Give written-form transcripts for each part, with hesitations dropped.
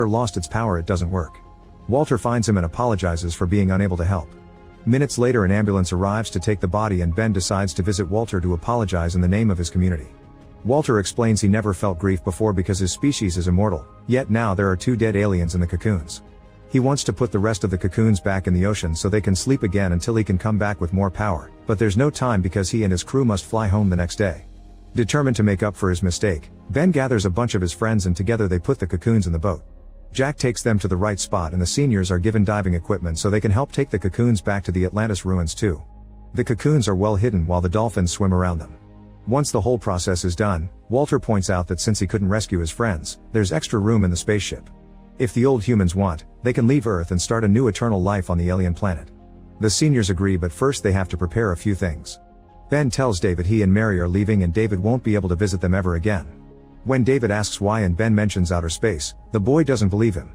lost its power, it doesn't work. Walter finds him and apologizes for being unable to help. Minutes later an ambulance arrives to take the body and Ben decides to visit Walter to apologize in the name of his community. Walter explains he never felt grief before because his species is immortal, yet now there are 2 dead aliens in the cocoons. He wants to put the rest of the cocoons back in the ocean so they can sleep again until he can come back with more power, but there's no time because he and his crew must fly home the next day. Determined to make up for his mistake, Ben gathers a bunch of his friends and together they put the cocoons in the boat. Jack takes them to the right spot and the seniors are given diving equipment so they can help take the cocoons back to the Atlantis ruins too. The cocoons are well hidden while the dolphins swim around them. Once the whole process is done, Walter points out that since he couldn't rescue his friends, there's extra room in the spaceship. If the old humans want, they can leave Earth and start a new eternal life on the alien planet. The seniors agree, but first they have to prepare a few things. Ben tells David he and Mary are leaving and David won't be able to visit them ever again. When David asks why and Ben mentions outer space, the boy doesn't believe him.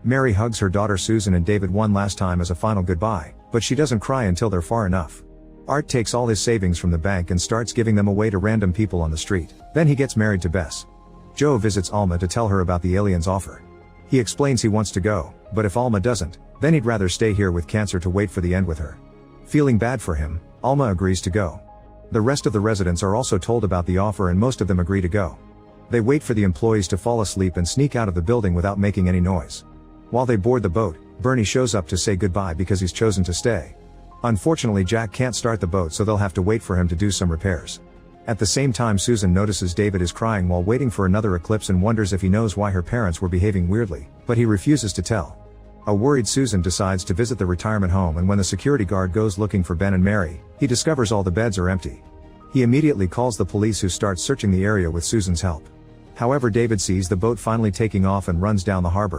Mary hugs her daughter Susan and David one last time as a final goodbye, but she doesn't cry until they're far enough. Art takes all his savings from the bank and starts giving them away to random people on the street. Then he gets married to Bess. Joe visits Alma to tell her about the aliens' offer. He explains he wants to go, but if Alma doesn't, then he'd rather stay here with cancer to wait for the end with her. Feeling bad for him, Alma agrees to go. The rest of the residents are also told about the offer and most of them agree to go. They wait for the employees to fall asleep and sneak out of the building without making any noise. While they board the boat, Bernie shows up to say goodbye because he's chosen to stay. Unfortunately, Jack can't start the boat, so they'll have to wait for him to do some repairs. At the same time, Susan notices David is crying while waiting for another eclipse and wonders if he knows why her parents were behaving weirdly, but he refuses to tell. A worried Susan decides to visit the retirement home, and when the security guard goes looking for Ben and Mary, he discovers all the beds are empty. He immediately calls the police, who start searching the area with Susan's help. However, David sees the boat finally taking off and runs down the harbor.